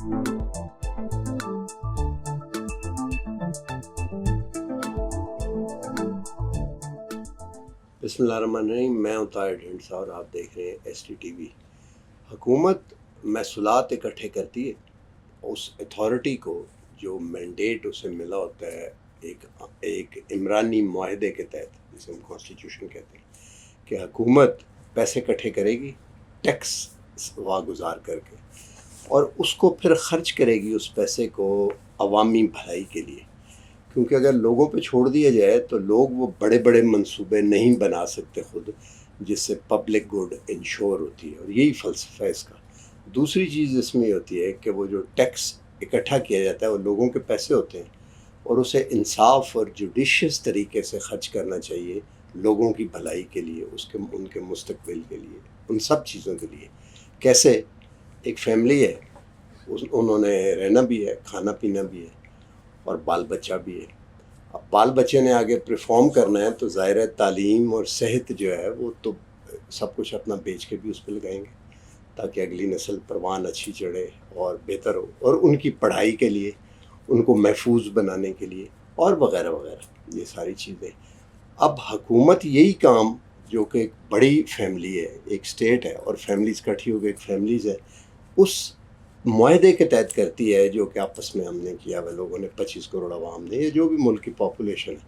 بسم اللہ الرحمن الرحیم، میں ہوں طاہر ڈھینڈسا اور آپ دیکھ رہے ہیں ایس ٹی ٹی وی۔ حکومت محصولات اکٹھے کرتی ہے، اس اتھارٹی کو جو مینڈیٹ اسے ملا ہوتا ہے ایک عمرانی معاہدے کے تحت، جسے ہم کانسٹیٹیوشن کہتے ہیں، کہ حکومت پیسے اکٹھے کرے گی ٹیکس واگزار کر کے، اور اس کو پھر خرچ کرے گی اس پیسے کو عوامی بھلائی کے لیے، کیونکہ اگر لوگوں پہ چھوڑ دیا جائے تو لوگ وہ بڑے بڑے منصوبے نہیں بنا سکتے خود، جس سے پبلک گڈ انشور ہوتی ہے، اور یہی فلسفہ ہے اس کا۔ دوسری چیز اس میں یہ ہوتی ہے کہ وہ جو ٹیکس اکٹھا کیا جاتا ہے وہ لوگوں کے پیسے ہوتے ہیں، اور اسے انصاف اور جوڈیشیس طریقے سے خرچ کرنا چاہیے لوگوں کی بھلائی کے لیے، ان کے مستقبل کے لیے، ان سب چیزوں کے لیے۔ کیسے؟ ایک فیملی ہے، انہوں نے رہنا بھی ہے، کھانا پینا بھی ہے، اور بال بچہ بھی ہے۔ اب بال بچے نے آگے پرفارم کرنا ہے تو ظاہر ہے تعلیم اور صحت جو ہے وہ تو سب کچھ اپنا بیچ کے بھی اس پہ لگائیں گے، تاکہ اگلی نسل پروان اچھی چڑھے اور بہتر ہو، اور ان کی پڑھائی کے لیے، ان کو محفوظ بنانے کے لیے، اور وغیرہ وغیرہ، یہ ساری چیزیں۔ اب حکومت یہی کام، جو کہ ایک بڑی فیملی ہے، ایک اسٹیٹ ہے اور فیملیز اکٹھی ہو گئی، ایک فیملیز ہے، اس معاہدے کے تحت کرتی ہے، جو کہ آپس میں ہم نے کیا ہوا، لوگوں نے 25 کروڑ عوام نے، یا جو بھی ملک کی پاپولیشن ہے،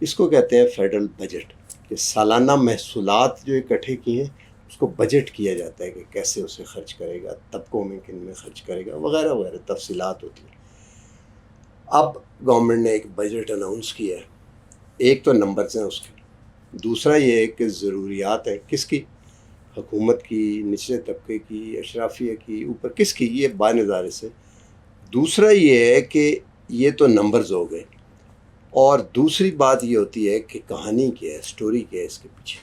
اس کو کہتے ہیں فیڈرل بجٹ، کہ سالانہ محصولات جو اکٹھے کیے ہیں اس کو بجٹ کیا جاتا ہے کہ کیسے اسے خرچ کرے گا، طبقوں میں کن میں خرچ کرے گا، وغیرہ وغیرہ تفصیلات ہوتی ہیں۔ اب گورنمنٹ نے ایک بجٹ اناؤنس کیا ہے، ایک تو نمبرز ہیں اس کے، دوسرا یہ ہے کہ ضروریات ہیں کس کی، حکومت کی، نچلے طبقے کی، اشرافیہ کی، اوپر کس کی، یہ بانظارے سے۔ دوسرا یہ ہے کہ یہ تو نمبرز ہو گئے، اور دوسری بات یہ ہوتی ہے کہ کہانی کیا ہے، سٹوری کیا ہے اس کے پیچھے۔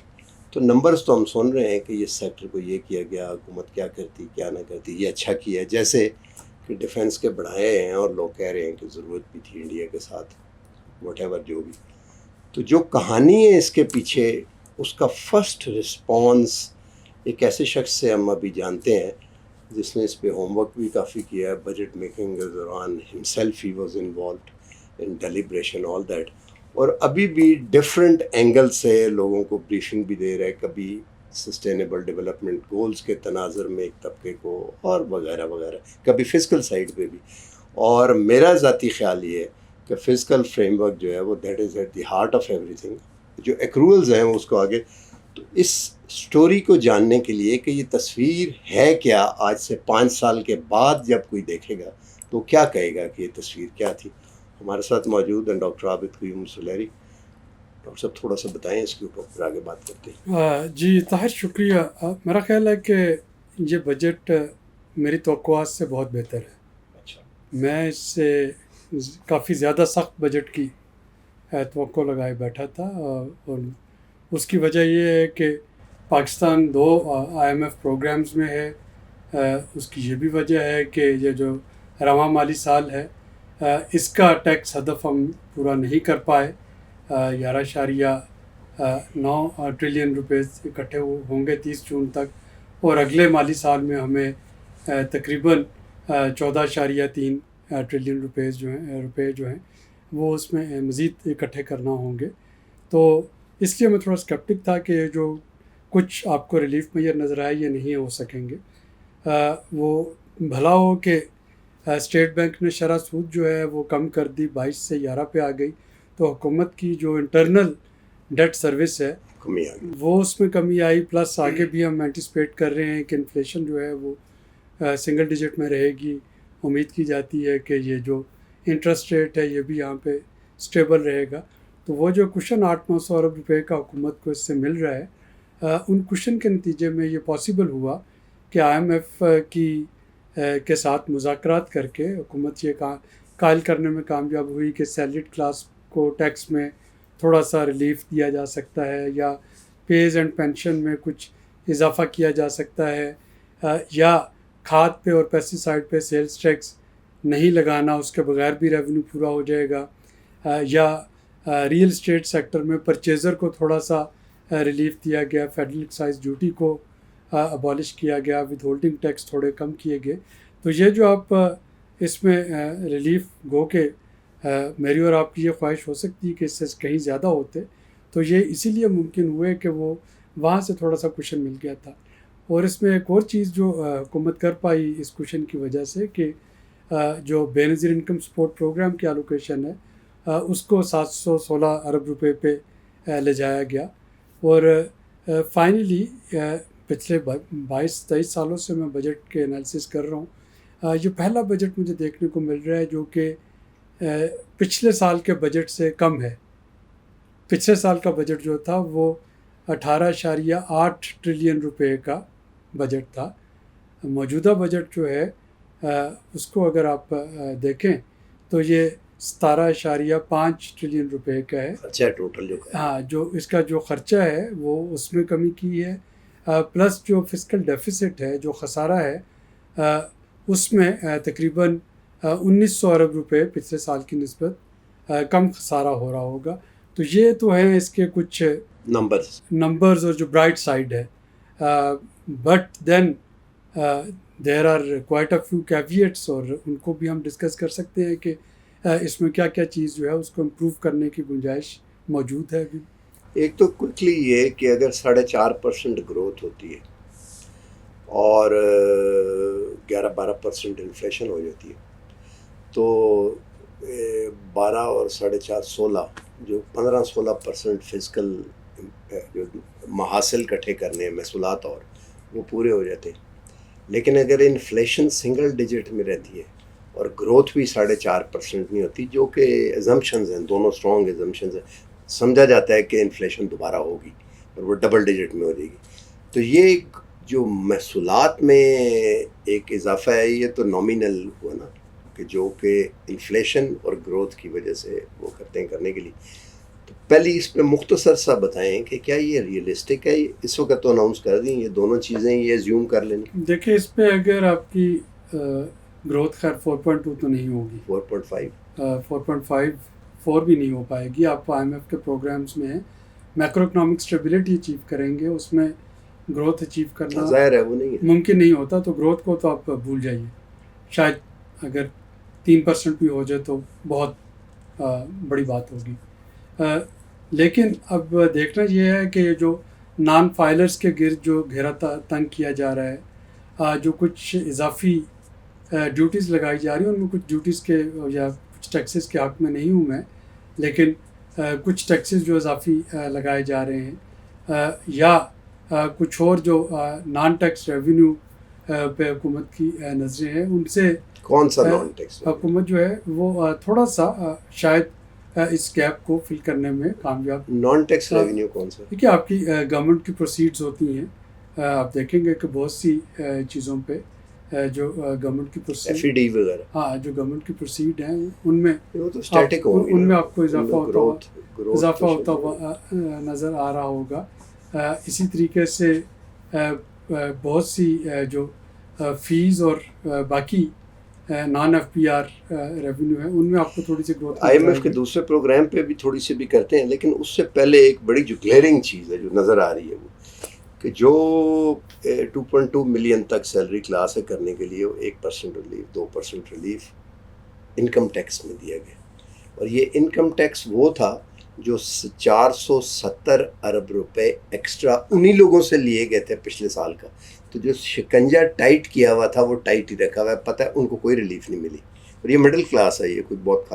تو نمبرز تو ہم سن رہے ہیں کہ یہ سیکٹر کو یہ کیا گیا، حکومت کیا کرتی کیا نہ کرتی، یہ اچھا کیا ہے، جیسے کہ ڈیفنس کے بڑھائے ہیں، اور لوگ کہہ رہے ہیں کہ ضرورت بھی تھی انڈیا کے ساتھ، واٹ ایور جو بھی۔ تو جو کہانی ہے اس کے پیچھے، اس کا فرسٹ رسپانس ایک ایسے شخص سے ہم ابھی جانتے ہیں جس نے اس پہ ہوم ورک بھی کافی کیا ہے، بجٹ میکنگ کے دوران himself he was involved in deliberation all that, اور ابھی بھی ڈفرینٹ اینگل سے لوگوں کو بریفنگ بھی دے رہا ہے، کبھی سسٹینیبل ڈیولپمنٹ گولز کے تناظر میں ایک طبقے کو، اور وغیرہ وغیرہ، کبھی فزیکل سائڈ پہ بھی۔ اور میرا ذاتی خیال یہ ہے کہ فزیکل فریم ورک جو ہے وہ that is at the heart of ایوری تھنگ، جو ایکرولز ہیں وہ اس کو آگے۔ تو اس سٹوری کو جاننے کے لیے کہ یہ تصویر ہے کیا، آج سے 5 سال کے بعد جب کوئی دیکھے گا تو کیا کہے گا کہ یہ تصویر کیا تھی۔ ہمارے ساتھ موجود ہیں ڈاکٹر عابد قیوم سلیری۔ ڈاکٹر صاحب تھوڑا سا بتائیں اس کے اوپر، پھر آگے بات کرتے ہیں۔ جی طاہر، شکریہ۔ میرا خیال ہے کہ یہ بجٹ میری توقعات سے بہت بہتر ہے۔ اچھا، میں اس سے کافی زیادہ سخت بجٹ کی توقع لگائے بیٹھا تھا، اور اس کی وجہ یہ ہے کہ پاکستان 2 IMF پروگرامز میں ہے۔ اس کی یہ بھی وجہ ہے کہ یہ جو رواں مالی سال ہے، اس کا ٹیکس ہدف ہم پورا نہیں کر پائے۔ 11.9 ٹریلین روپیز اکٹھے ہوں گے 30 جون تک، اور اگلے مالی سال میں ہمیں تقریباً 14.3 ٹریلین روپے جو ہیں وہ اس میں مزید اکٹھے کرنا ہوں گے۔ تو اس لیے میں تھوڑا اسکیپٹک تھا کہ جو کچھ آپ کو ریلیف میسر نظر آئے یہ نہیں ہو سکیں گے۔ وہ بھلا ہو کہ اسٹیٹ بینک نے شرح سود جو ہے وہ کم کر دی، 22 سے 11 پہ آ گئی، تو حکومت کی جو انٹرنل ڈیٹ سروس ہے کمی آ گئی، وہ اس میں کمی آئی۔ پلس آگے بھی ہم اینٹیسپیٹ کر رہے ہیں کہ انفلیشن جو ہے وہ سنگل ڈیجٹ میں رہے گی۔ امید کی جاتی ہے کہ یہ جو انٹرسٹ ریٹ ہے یہ بھی یہاں پہ سٹیبل رہے گا۔ تو وہ جو کشن 800-900 ارب روپے کا حکومت کو اس سے مل رہا ہے، ان کشن کے نتیجے میں یہ پاسبل ہوا کہ IMF کے ساتھ مذاکرات کر کے حکومت یہ قائل کرنے میں کامیاب ہوئی کہ سیلریڈ کلاس کو ٹیکس میں تھوڑا سا ریلیف دیا جا سکتا ہے، یا پیز اینڈ پینشن میں کچھ اضافہ کیا جا سکتا ہے، یا کھاد پہ اور پیسٹیسائڈ پہ سیلز ٹیکس نہیں لگانا، اس کے بغیر بھی ریونیو پورا ہو جائے گا، یا ریئل اسٹیٹ سیکٹر میں پرچیزر کو تھوڑا سا ریلیف دیا گیا، فیڈرل ایکسائز ڈیوٹی کو ابالش کیا گیا، ود ہولڈنگ ٹیکس تھوڑے کم کیے گئے۔ تو یہ جو آپ اس میں ریلیف گو کہ میری اور آپ کی یہ خواہش ہو سکتی ہے کہ اس سے کہیں زیادہ ہوتے، تو یہ اسی لیے ممکن ہوئے کہ وہ وہاں سے تھوڑا سا کوشن مل گیا تھا. اور اس میں ایک اور چیز جو حکومت کر پائی اس کوشن کی وجہ سے کہ جو بے نظیر انکم سپورٹ پروگرام کی الوکیشن ہے اس کو 716 ارب روپے پہ لے جایا گیا. اور فائنلی پچھلے 22-23 سالوں سے میں بجٹ کے انالیسس کر رہا ہوں، یہ پہلا بجٹ مجھے دیکھنے کو مل رہا ہے جو کہ پچھلے سال کے بجٹ سے کم ہے. پچھلے سال کا بجٹ جو تھا وہ 18.8 ٹریلین روپے کا بجٹ تھا. موجودہ بجٹ جو ہے اس کو اگر آپ دیکھیں تو یہ 17.5 ٹریلین روپے کا ہے. اچھا ٹوٹل جو ہاں، جو اس کا جو خرچہ ہے وہ اس میں کمی کی ہے، پلس جو فسکل ڈیفیسٹ ہے، جو خسارہ ہے اس میں تقریباً 1900 ارب روپے پچھلے سال کی نسبت کم خسارہ ہو رہا ہوگا. تو یہ تو ہیں اس کے کچھ نمبرز اور جو برائٹ سائڈ ہے. But then there are quite a few caveats, اور ان کو بھی ہم ڈسکس کر سکتے ہیں کہ اس میں کیا کیا چیز جو ہے اس کو امپروو کرنے کی گنجائش موجود ہے ابھی. ایک تو کوئکلی یہ کہ اگر 4.5% گروتھ ہوتی ہے اور 11-12% انفلیشن ہو جاتی ہے تو 12 اور 4.5 16 جو 15-16% فزیکل جو محاصل اکٹھے کرنے ہیں محصولات اور وہ پورے ہو جاتے ہیں. لیکن اگر انفلیشن سنگل ڈیجٹ میں رہتی ہے اور گروتھ بھی 4.5% نہیں ہوتی، جو کہ ایزمپشنز ہیں، دونوں اسٹرانگ ایزمپشنز ہیں، سمجھا جاتا ہے کہ انفلیشن دوبارہ ہوگی اور وہ ڈبل ڈیجٹ میں ہو جائے گی. تو یہ جو محصولات میں ایک اضافہ ہے یہ تو نامینل ہوا نا، کہ جو کہ انفلیشن اور گروتھ کی وجہ سے وہ کرتے ہیں کرنے کے لیے. تو پہلے اس پہ مختصر سا بتائیں کہ کیا یہ ریئلسٹک ہے؟ اس وقت تو اناؤنس کر دیں یہ دونوں چیزیں، یہ زیوم کر لیں. دیکھیں اس پہ اگر آپ کی گروتھ خیر 4.2 تو نہیں ہوگی، 4.5 بھی نہیں ہو پائے گی. آپ آئی ایم ایف کے پروگرامز میں میکرو اکنامک اسٹیبلٹی اچیو کریں گے، اس میں گروتھ اچیو کرنا ظاہر ہے وہ نہیں ہے، ممکن نہیں ہوتا. تو گروتھ کو تو آپ بھول جائیے، شاید اگر 3% بھی ہو جائے تو بہت بڑی بات ہوگی. لیکن اب دیکھنا یہ ہے کہ جو نان فائلرز کے گرد جو گھیرا تنگ کیا جا رہا ہے، جو کچھ اضافی ڈیوٹیز لگائی جا رہی ہیں، ان میں کچھ ڈیوٹیز کے یا کچھ ٹیکسز کے حق میں نہیں ہوں میں، لیکن کچھ ٹیکسز جو اضافی لگائے جا رہے ہیں یا کچھ اور جو نان ٹیکس ریونیو پہ حکومت کی نظریں ہیں، ان سے کون سا نان ٹیکس حکومت جو ہے وہ تھوڑا سا شاید اس گیپ کو فل کرنے میں کامیاب. نان ٹیکس ریونیو کون سا؟ دیکھیے آپ کی گورنمنٹ کی پروسیڈز ہوتی ہیں، آپ دیکھیں گے کہ بہت سی چیزوں پہ جو گورنمنٹ کی پروسیڈ ایف ای ڈی وغیرہ، ہاں جو گورنمنٹ کی پروسیڈ ہیں ان میں وہ تو اسٹیٹک ہوں گی، ان میں آپ کو اضافہ ہوتا ہوا نظر آ رہا ہوگا. اسی طریقے سے بہت سی جو فیس اور باقی non F P R revenue ہے ان میں آپ کو تھوڑی سی گروتھ. آئی ایم ایف کے دوسرے پروگرام پہ بھی تھوڑی سی بھی کرتے ہیں، لیکن اس سے پہلے ایک بڑی جو گلیئرنگ چیز ہے جو نظر آ رہی ہے وہ کہ جو 2.2 ملین تک سیلری کلاس ہے کرنے کے لیے 1% ریلیف 2% ریلیف انکم ٹیکس میں دیا گیا. اور یہ انکم ٹیکس وہ تھا جو 470 ارب روپے ایکسٹرا انہی لوگوں سے لیے گئے تھے پچھلے سال کا. تو جو شکنجہ ٹائٹ کیا ہوا تھا وہ ٹائٹ ہی رکھا ہوا ہے. پتہ ہے ان کو کوئی ریلیف نہیں ملی. اور یہ مڈل کلاس ہے، یہ کوئی بہت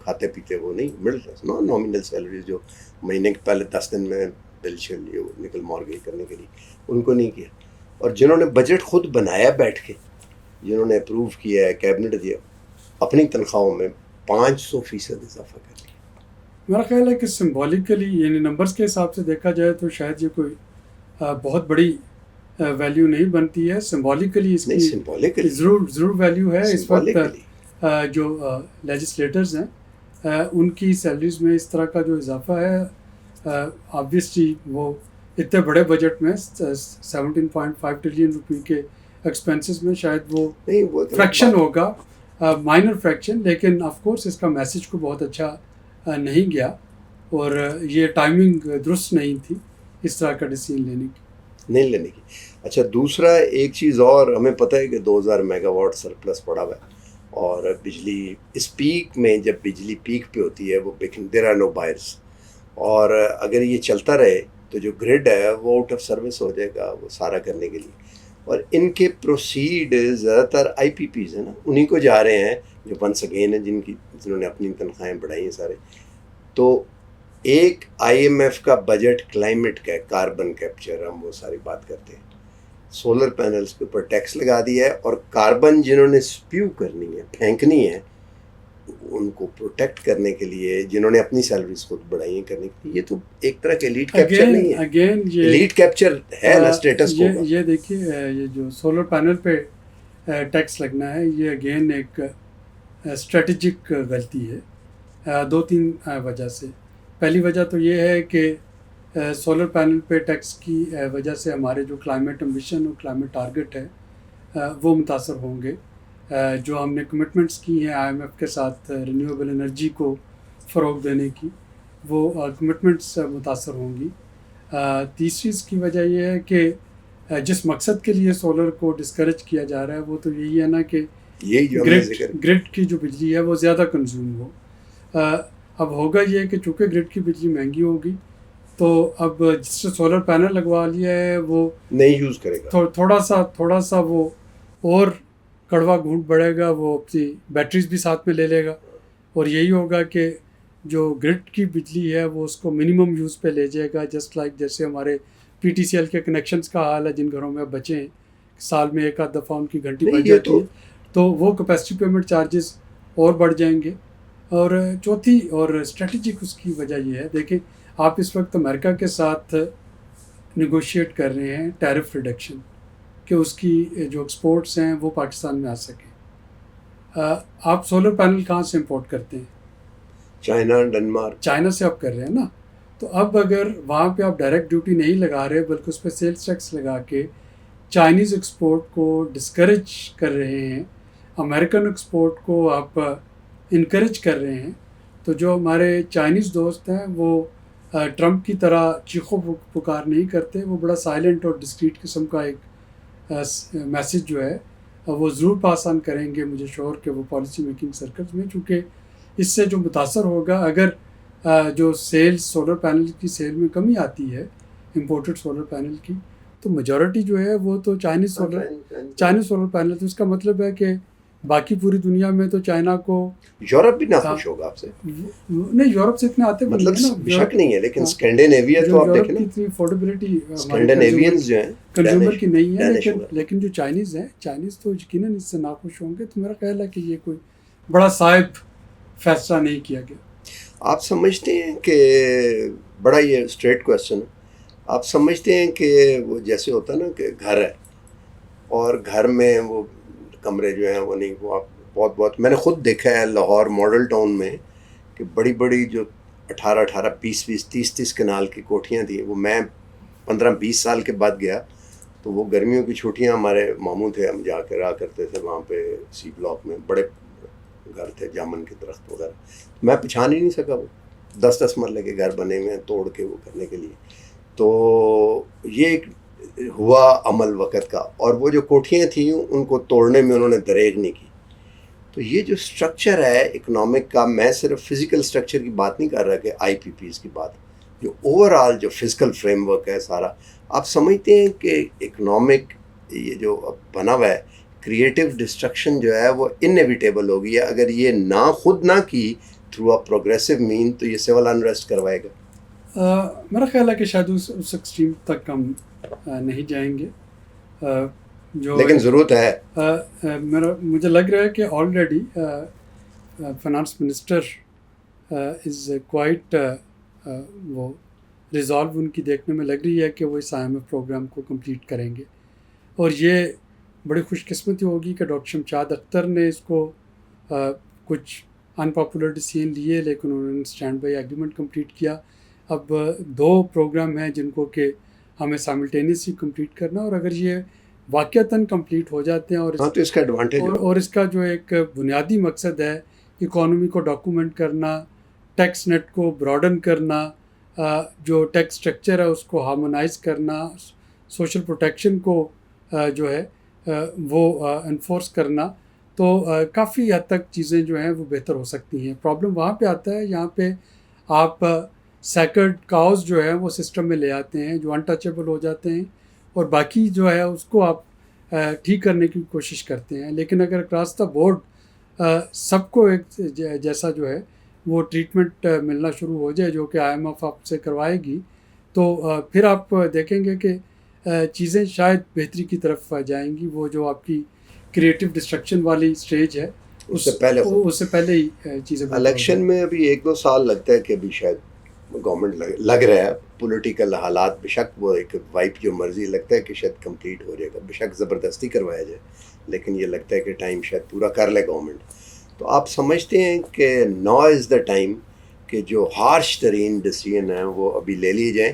کھاتے پیتے وہ نہیں، مڈل کلاس نامینل سیلریز جو مہینے کے پہلے 10 دن میں بل شل نکل مارگیج کرنے کے لیے ان کو نہیں کیا. اور جنہوں نے بجٹ خود بنایا بیٹھ کے، جنہوں نے اپروو کیا ہے، کیبنٹ دیا، اپنی تنخواہوں میں 500% اضافہ کر لیا. میرا خیال ہے کہ سمبولیکلی یعنی نمبرز کے حساب سے دیکھا جائے تو شاید یہ کوئی بہت بڑی ویلیو نہیں بنتی ہے. سمبولیکلی اس کی ضرور ویلیو ہے. اس وقت جو لیجسلیٹرز ہیں ان کی سیلریز میں اس طرح کا جو اضافہ ہے آبویسلی وہ اتنے بڑے بجٹ میں 17.5 ٹریلین روپے کے ایکسپینسز میں شاید وہ فریکشن ہوگا، مائنر فریکشن. لیکن آف کورس اس کا میسج کو بہت اچھا نہیں گیا اور یہ ٹائمنگ درست نہیں تھی اس طرح کا ڈیسیژن لینے کی. نہیں لینے کی. اچھا دوسرا ایک چیز اور ہمیں پتہ ہے کہ 2000 میگا واٹ سرپلس پڑا ہوا ہے اور بجلی اس پیک میں جب بجلی پیک پہ ہوتی ہے وہ دیر آر نو بائرس اور اگر یہ چلتا رہے تو جو گریڈ ہے وہ آؤٹ آف سروس ہو جائے گا وہ سارا کرنے کے لیے. اور ان کے پروسیڈ زیادہ تر آئی پی پیز ہیں نا انہیں کو جا رہے ہیں جو ونس اگین ہیں جنہوں نے اپنی تنخواہیں بڑھائی ہیں سارے. تو ایک آئی ایم ایف کا بجٹ کلائمیٹ کا ہے, کاربن کیپچر ہم وہ ساری بات کرتے ہیں. سولر پینلز کے اوپر ٹیکس لگا دیا ہے اور کاربن جنہوں نے اسپیو کرنی ہے پھینکنی ہے ان کو پروٹیکٹ کرنے کے لیے جنہوں نے اپنی سیلریز خود بڑھائی ہیں کرنے کے لیے. یہ تو ایک طرح کے لیڈ کیپچر نہیں ہے, اگین یہ لیڈ کیپچر ہے نا اسٹیٹس کو. یہ دیکھیے یہ جو سولر پینل پہ ٹیکس لگنا ہے یہ اگین ایک اسٹریٹجک غلطی ہے 2-3 وجہ سے. پہلی وجہ تو یہ ہے کہ سولر پینل پہ ٹیکس کی وجہ سے ہمارے جو کلائمیٹ امبیشن اور کلائمیٹ ٹارگٹ ہے وہ متاثر ہوں گے. جو ہم نے کمٹمنٹس کی ہیں آئی ایم ایف کے ساتھ رینیویبل انرجی کو فروغ دینے کی وہ کمٹمنٹس متاثر ہوں گی. تیسری اس کی وجہ یہ ہے کہ جس مقصد کے لیے سولر کو ڈسکریج کیا جا رہا ہے وہ تو یہی ہے نا کہ یہی جو گرڈ کی جو بجلی ہے وہ زیادہ کنزیوم ہو. اب ہوگا یہ کہ چونکہ گرڈ کی بجلی مہنگی ہوگی تو اب جس سے سولر پینل لگوا لیا ہے وہ نہیں یوز کرے گا, تھوڑا سا وہ اور کڑوا گھونٹ بڑھے گا, وہ اپنی بیٹریز بھی ساتھ میں لے لے گا اور یہی ہوگا کہ جو گرڈ کی بجلی ہے وہ اس کو منیمم یوز پہ لے جائے گا. جسٹ لائک جیسے ہمارے پی ٹی سی ایل کے کنیکشنز کا حال ہے جن گھروں میں بچے ہیں سال میں ایک آدھ دفعہ ان کی گھنٹی بچ جاتی ہے تو وہ کیپیسٹی پیمنٹ چارجز اور بڑھ جائیں گے. اور چوتھی اور اسٹریٹجک اس کی وجہ یہ ہے, دیکھیں آپ اس وقت امریکہ کے ساتھ نیگوشیٹ کر رہے ہیں ٹیرف ریڈکشن کہ اس کی جو ایکسپورٹس ہیں وہ پاکستان میں آ سکیں. آپ سولر پینل کہاں سے امپورٹ کرتے ہیں؟ چائنا سے آپ کر رہے ہیں نا. تو اب اگر وہاں پہ آپ ڈائریکٹ ڈیوٹی نہیں لگا رہے بلکہ اس پہ سیلس ٹیکس لگا کے چائنیز ایکسپورٹ کو ڈسکریج کر رہے ہیں, امریکن ایکسپورٹ کو آپ انکریج کر رہے ہیں, تو جو ہمارے چائنیز دوست ہیں وہ ٹرمپ کی طرح چیخو پکار نہیں کرتے, وہ بڑا سائلنٹ اور ڈسکریٹ قسم کا ایک میسیج جو ہے وہ ضرور پاس آن کریں گے مجھے شور کہ وہ پالیسی میکنگ سرکلز میں, چونکہ اس سے جو متاثر ہوگا اگر جو سیلز سولر پینل کی سیل میں کمی آتی ہے امپورٹڈ سولر پینل کی تو میجورٹی جو ہے وہ تو چائنیز سولر پینل. تو اس کا مطلب ہے کہ باقی پوری دنیا میں تو چائنا کو یورپ بھی ناخوش ہوگا آپ سے. نہیں یورپ سے اتنے آتے مطلب شک نہیں ہے لیکن اسکینڈینیویا تو آپ دیکھیں نا اتنی افورڈیبلٹی اسکینڈینیوینز جو ہیں کنزیومر کی نہیں ہے, لیکن جو چائنیز ہیں چائنیز تو یقیناً اس سے ناخوش ہوں گے. تو میرا خیال ہے کہ یہ کوئی بڑا صائب فیصلہ نہیں کیا گیا. آپ سمجھتے ہیں کہ بڑا یہ اسٹریٹ کویسچن ہے, آپ سمجھتے ہیں کہ وہ جیسے ہوتا ہے نا کہ گھر ہے اور گھر میں وہ کمرے جو ہیں وہ نہیں, وہ آپ بہت میں نے خود دیکھا ہے لاہور ماڈل ٹاؤن میں کہ بڑی جو 18 20 30 کنال کی کوٹھیاں تھیں, وہ میں 15-20 سال کے بعد گیا تو وہ گرمیوں کی چھٹیاں ہمارے ماموں تھے, ہم جا کے رہا کرتے تھے وہاں پہ سی بلاک میں, بڑے گھر تھے جامن کے درخت وغیرہ, میں پہچان ہی نہیں سکا. وہ 10 مرلے کے گھر بنے ہوئے ہیں توڑ کے وہ کرنے کے لیے. تو یہ ایک ہوا عمل وقت کا, اور وہ جو کوٹھیاں تھیں ان کو توڑنے میں انہوں نے دریغ نہیں کی. تو یہ جو سٹرکچر ہے اکنامک کا, میں صرف فزیکل سٹرکچر کی بات نہیں کر رہا کہ آئی پی پیز کی بات, جو اوور آل جو فزیکل فریم ورک ہے سارا, آپ سمجھتے ہیں کہ اکنامک یہ جو بنا ہوا ہے کریٹیو ڈسٹرکشن جو ہے وہ انیویٹیبل ہوگی, اگر یہ خود نہ کی تھرو اے پروگریسو مین تو یہ سول انریسٹ کروائے گا. میرا خیال ہے کہ شاید اس ایکسٹریم تک ہم نہیں جائیں گے, لیکن ضرورت ہے. مجھے لگ رہا ہے کہ already finance minister is quite وہ ریزالو ان کی دیکھنے میں لگ رہی ہے کہ وہ اس آئی ایم ایف پروگرام کو کمپلیٹ کریں گے. اور یہ بڑی خوش قسمتی ہوگی کہ ڈاکٹر شمشاد اختر نے اس کو کچھ ان پاپولر ڈیسیژن لیے لیکن انہوں نے اسٹینڈ بائی ایگریمنٹ کمپلیٹ کیا. اب 2 پروگرام ہیں جن کو کہ ہمیں سائملٹینیسلی کمپلیٹ کرنا, اور اگر یہ واقعتاً کمپلیٹ ہو جاتے ہیں اور تو اس کا ایڈوانٹیج اور اس کا جو ایک بنیادی مقصد ہے اکانومی کو ڈاکومنٹ کرنا, ٹیکس نیٹ کو براڈن کرنا, جو ٹیکس اسٹرکچر ہے اس کو ہارمونائز کرنا, سوشل پروٹیکشن کو جو ہے وہ انفورس کرنا، تو کافی حد تک چیزیں جو ہیں وہ بہتر ہو سکتی ہیں. پرابلم وہاں پہ آتا ہے یہاں پہ آپ سیکرڈ کاؤز جو ہے وہ سسٹم میں لے آتے ہیں جو انٹچیبل ہو جاتے ہیں، اور باقی جو ہے اس کو آپ ٹھیک کرنے کی کوشش کرتے ہیں. لیکن اگر اکراس دا بورڈ سب کو ایک جیسا جو ہے وہ ٹریٹمنٹ ملنا شروع ہو جائے، جو کہ IMF آپ سے کروائے گی، تو پھر آپ دیکھیں گے کہ چیزیں شاید بہتری کی طرف جائیں گی. وہ جو آپ کی کریٹو ڈسٹرکشن والی سٹیج ہے اس سے پہلے ہی چیزیں الیکشن میں ابھی 1-2 سال لگتا ہے کہ ابھی شاید گورنمنٹ لگ رہا ہے. پولیٹیکل حالات بشک وہ ایک وائپ جو مرضی لگتا ہے کہ شاید کمپلیٹ ہو جائے گا، بشک زبردستی کروایا جائے، لیکن یہ لگتا ہے کہ ٹائم شاید پورا کر لے گورنمنٹ. تو آپ سمجھتے ہیں کہ ناؤ از دا ٹائم کہ جو ہارش ترین ڈیسیژن ہیں وہ ابھی لے لیے جائیں،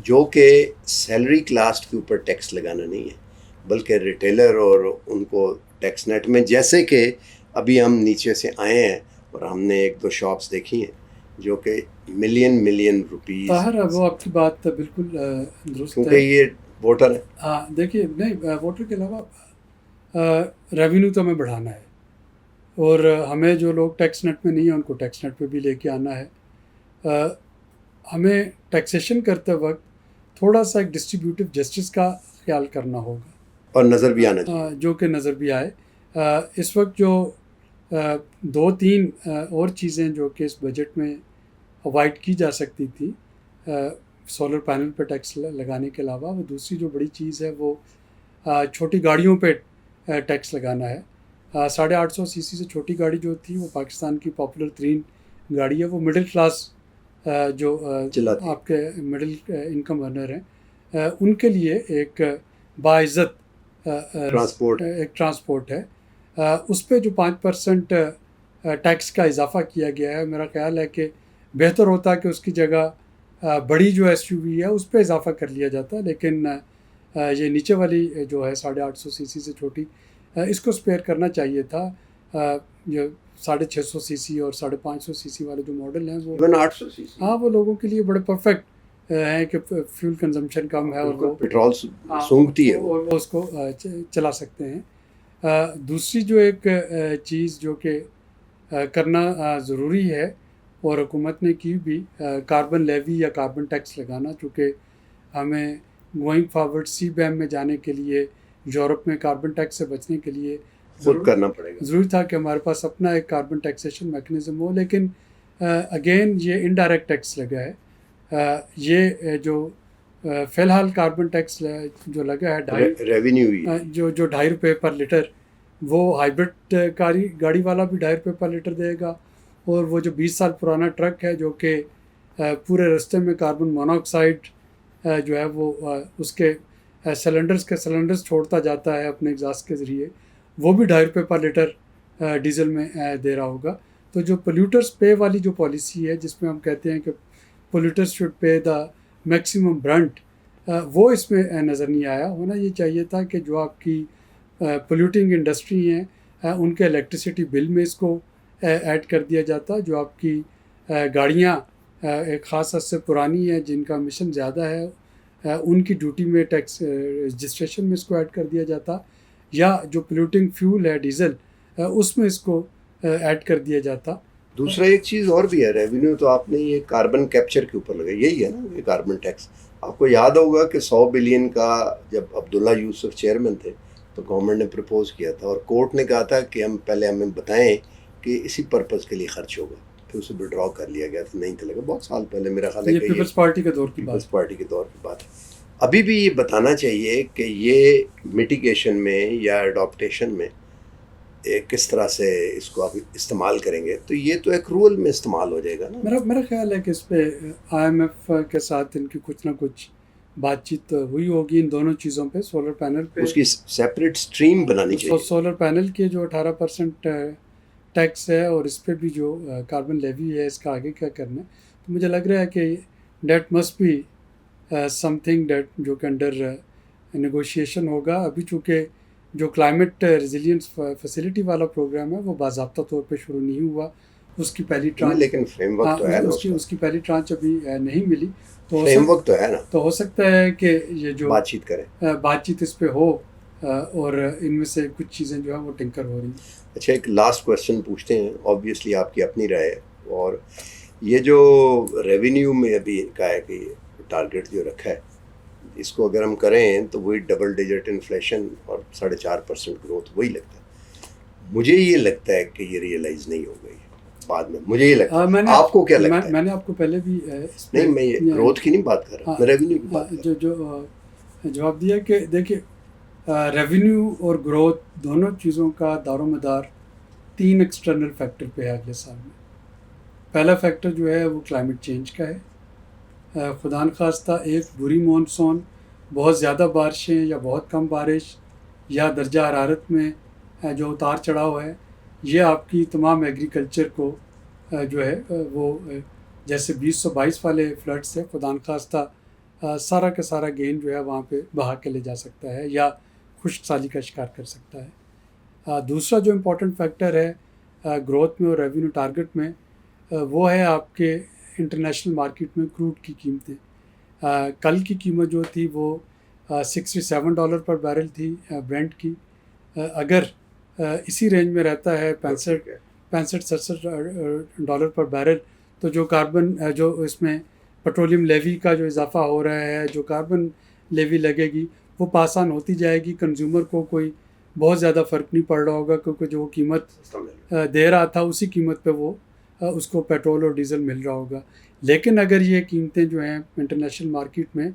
جو کہ سیلری کلاس کے اوپر ٹیکس لگانا نہیں ہے بلکہ ریٹیلر اور ان کو ٹیکس نیٹ میں، جیسے کہ ابھی ہم نیچے سے آئے ہیں اور ہم نے 1-2 شاپس دیکھی ہیں جو کہ ملین روپیز. طاہر وہ آپ کی بات بالکل درست کیونکہ ہے. یہ ووٹر ہے. ہاں دیکھیے، نہیں ووٹر کے علاوہ ریونیو تو ہمیں بڑھانا ہے، اور ہمیں جو لوگ ٹیکس نیٹ میں نہیں ہیں ان کو ٹیکس نیٹ پہ بھی لے کے آنا ہے. ہمیں ٹیکسیشن کرتے وقت تھوڑا سا ایک ڈسٹریبیوٹیو جسٹس کا خیال کرنا ہوگا، اور نظر بھی آنا چاہیے، جو کہ نظر بھی آئے. اس وقت جو 2-3 اور چیزیں جو کہ اس بجٹ میں اوائڈ کی جا سکتی تھی، سولر پینل پہ ٹیکس لگانے کے علاوہ، وہ دوسری جو بڑی چیز ہے وہ چھوٹی گاڑیوں پہ ٹیکس لگانا ہے. 850 cc سے چھوٹی گاڑی جو تھی وہ پاکستان کی پاپولر ترین گاڑی ہے. وہ مڈل کلاس جو آپ کے مڈل انکم ارنر ہیں ان کے لیے ایک باعزت ٹرانسپورٹ ہے. اس پہ جو 5% ٹیکس کا اضافہ کیا گیا ہے، میرا خیال ہے کہ بہتر ہوتا کہ اس کی جگہ بڑی جو SUV ہے اس پہ اضافہ کر لیا جاتا. لیکن یہ نیچے والی جو ہے 850 cc سے چھوٹی، اس کو اسپیئر کرنا چاہیے تھا. جو 650 cc اور 550 cc والے جو ماڈل ہیں وہ 800 cc، ہاں وہ لوگوں کے لیے بڑے پرفیکٹ ہیں کہ فیول کنزمپشن کم ہے اور وہ پیٹرول سونگتی ہے اور وہ اس کو چلا سکتے ہیں. دوسری جو ایک چیز جو کہ کرنا ضروری ہے اور حکومت نے کی بھی، کاربن لیوی یا کاربن ٹیکس لگانا، چونکہ ہمیں گوئنگ فارورڈ سی بیم میں جانے کے لیے، یورپ میں کاربن ٹیکس سے بچنے کے لیے خود کرنا پڑے گا. ضروری تھا کہ ہمارے پاس اپنا ایک کاربن ٹیکسیشن میکنزم ہو. لیکن اگین یہ انڈائریکٹ ٹیکس لگا ہے. یہ جو فی الحال کاربن ٹیکس جو لگا ہے ریونیو جو 2.5 روپے پر لیٹر، وہ ہائیبرڈ گاڑی والا بھی 2.5 روپے پر لیٹر دے گا، اور وہ جو 20 سال پرانا ٹرک ہے جو کہ پورے رستے میں کاربن مونوآکسائڈ جو ہے وہ اس کے سلنڈرز چھوڑتا جاتا ہے اپنے ایگزاسٹ کے ذریعے، وہ بھی 2.5 روپے پر لیٹر ڈیزل میں دے رہا ہوگا. تو جو پولیوٹرز پے والی جو پالیسی ہے جس میں ہم کہتے ہیں کہ polluters should pay the maximum brunt, وہ اس میں نظر نہیں آیا. ہونا یہ چاہیے تھا کہ جو آپ کی پولیوٹنگ انڈسٹری ہیں ان کے الیکٹریسٹی بل میں اس کو ایڈ کر دیا جاتا. جو آپ کی گاڑیاں ایک خاص حد سے پرانی ہیں جن کا ایمیشن زیادہ ہے، ان کی ڈیوٹی میں ٹیکس رجسٹریشن میں اس کو ایڈ کر دیا جاتا، یا جو پولیوٹنگ فیول ہے ڈیزل اس میں اس کو ایڈ کر دیا جاتا. دوسرا ایک چیز اور بھی ہے، ریونیو تو آپ نے یہ کاربن کیپچر کے اوپر لگا، یہی ہے نا یہ کاربن ٹیکس. آپ کو یاد ہوگا کہ 100 بلین کا جب عبداللہ یوسف چیئرمین تھے تو گورنمنٹ نے پرپوز کیا تھا، اور کورٹ نے کہا تھا کہ ہمیں بتائیں کہ اسی پرپز کے لیے خرچ ہوگا، پھر اسے وڈرا کر لیا گیا تھا، نہیں تھا لگا بہت سال پہلے، میرا خیال ہے کہ پیپلز پارٹی کے دور کی بات ہے. ابھی بھی یہ بتانا چاہیے کہ یہ میٹیگیشن میں یا اڈاپٹیشن میں کس طرح سے اس کو آپ استعمال کریں گے، تو یہ تو ایک رول میں استعمال ہو جائے گا نا. میرا خیال ہے کہ اس پہ IMF کے ساتھ ان کی کچھ نہ کچھ بات چیت ہوئی ہوگی ان دونوں چیزوں پہ. سولر پینل پہ اس کی سیپریٹ سٹریم بنانی چاہیے. سولر پینل کے جو 18% ٹیکس ہے اور اس پہ بھی جو کاربن لیوی ہے، اس کا آگے کیا کرنا ہے. تو مجھے لگ رہا ہے کہ that must be something that جو کہ انڈر نیگوشیشن ہوگا. ابھی چونکہ جو کلائمیٹ ریزیلینس فیسلٹی والا پروگرام ہے وہ باضابطہ طور پہ شروع نہیں ہوا، اس کی پہلی ٹرانچ لیکن فریم ورک تو ہے نا، اس کی پہلی ٹرانچ ابھی نہیں ملی، تو فریم ورک تو ہے نا، تو ہو سکتا ہے کہ یہ جو بات چیت کریں، بات چیت اس پہ ہو اور ان میں سے کچھ چیزیں جو ہیں وہ ٹنکر ہو رہی ہیں۔ اچھا ایک لاسٹ کویشچن پوچھتے ہیں، آبویسلی آپ کی اپنی رائے ہے، اور یہ جو ریونیو میں ابھی کا ہے کہ ٹارگیٹ جو رکھا ہے اس کو اگر ہم کریں تو وہی ڈبل ڈیجٹ انفلیشن اور 4.5% گروتھ وہی لگتا ہے، مجھے یہ لگتا ہے کہ یہ ریئلائز نہیں ہو گئی بعد میں، مجھے یہ لگتا ہے، آپ کو کیا لگتا ہے؟ میں نے آپ کو پہلے بھی نہیں میں یہ گروتھ کی نہیں بات کر رہا، میں ریونیو کی بات کر رہا، جو جواب دیا کہ دیکھیے ریونیو اور گروتھ دونوں چیزوں کا دار و مدار 3 ایکسٹرنل فیکٹر پہ ہے اگلے سال میں۔ پہلا فیکٹر جو ہے وہ کلائمیٹ چینج کا ہے، خدا نخواستہ ایک بری مونسون، بہت زیادہ بارشیں یا بہت کم بارش یا درجہ حرارت میں جو اتار چڑھاؤ ہے، یہ آپ کی تمام ایگریکلچر کو جو ہے وہ جیسے 2022 والے فلڈ سے خدا نخواستہ سارا کا سارا گین جو ہے وہاں پہ بہا کے لے جا سکتا ہے یا خشک سالی کا شکار کر سکتا ہے۔ دوسرا جو امپورٹنٹ فیکٹر ہے گروتھ میں اور ریونیو ٹارگٹ میں، وہ ہے آپ کے انٹرنیشنل مارکیٹ میں کروڈ کی قیمتیں۔ کل کی قیمت جو تھی وہ $67 پر بیرل تھی برینٹ کی، اگر اسی رینج میں رہتا ہے 65-67 ڈالر پر بیرل، تو جو کاربن جو اس میں پیٹرولیم لیوی کا جو اضافہ ہو رہا ہے، جو کاربن لیوی لگے گی وہ پاس آن ہوتی جائے گی، کنزیومر کو کوئی بہت زیادہ فرق نہیں پڑ رہا ہوگا، کیونکہ جو قیمت دے رہا تھا اسی قیمت پہ وہ اس کو پیٹرول اور ڈیزل مل رہا ہوگا۔ لیکن اگر یہ قیمتیں جو ہیں انٹرنیشنل مارکیٹ میں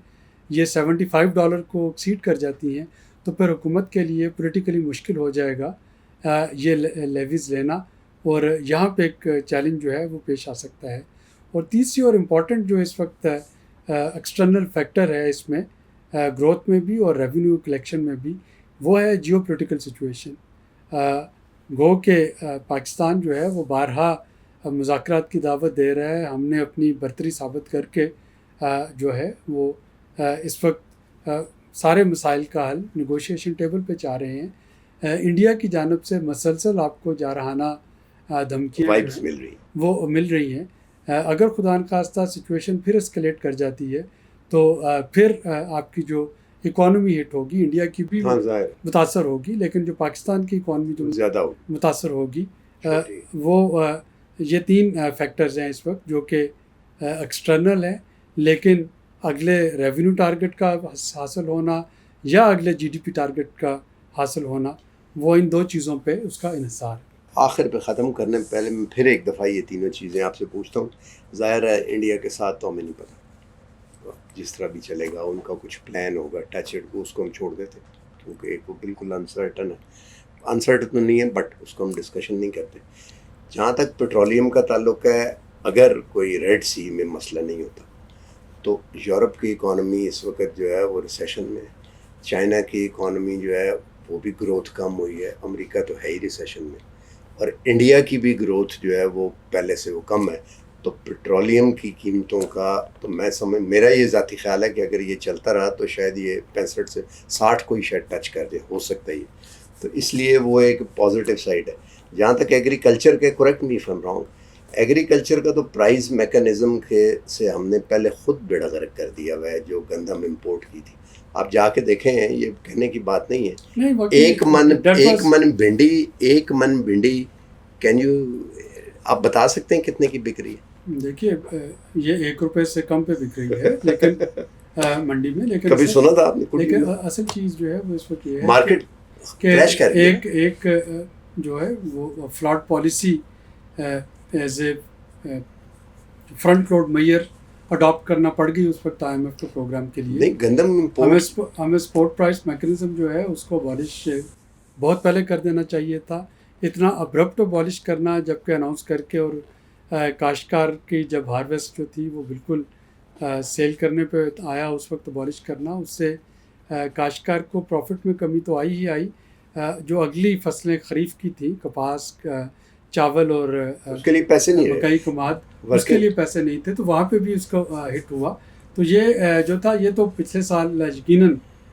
یہ $75 کو ایکسیڈ کر جاتی ہیں، تو پھر حکومت کے لیے پولیٹیکلی مشکل ہو جائے گا یہ لیویز لینا، اور یہاں پہ ایک چیلنج جو ہے وہ پیش آ سکتا ہے۔ اور تیسری اور امپورٹنٹ جو اس وقت ایکسٹرنل فیکٹر ہے اس میں گروتھ میں بھی اور ریونیو کلیکشن میں بھی، وہ ہے جیو پولیٹیکل سچویشن۔ گو کہ پاکستان جو ہے وہ بارہا مذاکرات کی دعوت دے رہا ہے، ہم نے اپنی برتری ثابت کر کے جو ہے وہ اس وقت سارے مسائل کا حل نیگوشیشن ٹیبل پہ چاہ رہے ہیں۔ انڈیا کی جانب سے مسلسل آپ کو جارحانہ دھمکیاں وہ مل رہی ہیں۔ اگر خدا نخواستہ سچویشن پھر اسکلیٹ کر جاتی ہے تو پھر آپ کی جو اکانومی ہٹ ہوگی، انڈیا کی بھی متاثر ہوگی، لیکن جو پاکستان کی اکانومی جو زیادہ متاثر ہوگی، وہ یہ 3 فیکٹرز ہیں اس وقت جو کہ ایکسٹرنل ہیں، لیکن اگلے ریونیو ٹارگٹ کا حاصل ہونا یا اگلے جی ڈی پی ٹارگٹ کا حاصل ہونا، وہ ان 2 چیزوں پہ اس کا انحصار ہے۔ آخر پہ ختم کرنے پہلے میں پھر ایک دفعہ یہ تینوں چیزیں آپ سے پوچھتا ہوں۔ ظاہر ہے انڈیا کے ساتھ تو ہمیں نہیں پتہ، جس طرح بھی چلے گا ان کا کچھ پلان ہوگا، ٹچ اٹ کو اس کو ہم چھوڑ دیتے کیونکہ ایک وہ بالکل انسرٹن ہے، انسرٹن تو نہیں ہے بٹ اس کو ہم ڈسکشن نہیں کرتے۔ جہاں تک پیٹرولیم کا تعلق ہے، اگر کوئی ریڈ سی میں مسئلہ نہیں ہوتا تو یورپ کی اکانومی اس وقت جو ہے وہ ریسیشن میں، چائنا کی اکانومی جو ہے وہ بھی گروتھ کم ہوئی ہے، امریکہ تو ہے ہی ریسیشن میں، اور انڈیا کی بھی گروتھ جو ہے وہ پہلے سے وہ کم ہے۔ تو پیٹرولیم کی قیمتوں کا تو میرا یہ ذاتی خیال ہے کہ اگر یہ چلتا رہا تو شاید یہ 65 سے 60 کو ہی شاید ٹچ کر دے، ہو سکتا ہے یہ، تو اس لیے وہ ایک پازیٹیو سائڈ ہے۔ جہاں تک ایگریکلچر کے، correct me if I am wrong, agriculture کا تو پرائز میکانزم سے ہم نے پہلے خود بیڑا غرق کر دیا ہوا ہے، جو گندم امپورٹ کی تھی۔ آپ جا کے دیکھیں، یہ کہنے کی بات نہیں ہے، ایک من بھنڈی کین یو آپ بتا سکتے ہیں کتنے کی بک رہی ہے؟ دیکھیے یہ $1 سے کم پہ بک رہی ہے لیکن منڈی میں، لیکن کبھی سنا تھا آپ نے؟ لیکن اصل چیز جو ہے وہ اس وقت یہ ہے مارکیٹ کہ ایک جو ہے وہ flat policy as a front load میئر اڈاپٹ کرنا پڑ گئی اس وقت IMF کے پروگرام کے لیے۔ نہیں، گندم ہمیں سپورٹ پرائس میکنزم جو ہے اس کو ابالش بہت پہلے کر دینا چاہیے تھا۔ اتنا ابرپٹ ابالش کرنا جبکہ اناؤنس کر کے، اور کاشتکار کی جب ہارویسٹ جو تھی وہ بالکل سیل کرنے پہ آیا اس وقت ابالش کرنا، اس سے کاشتکار کو پروفٹ میں کمی تو آئی ہی آئی۔ جو اگلی فصلیں خریف کی تھیں، کپاس، چاول اور اس کے لیے پیسے نہیں، مکئی کماد، اس کے لیے پیسے نہیں تھے، تو وہاں پہ بھی اس کو ہٹ ہوا۔ تو یہ جو تھا یہ تو پچھلے سال یقیناً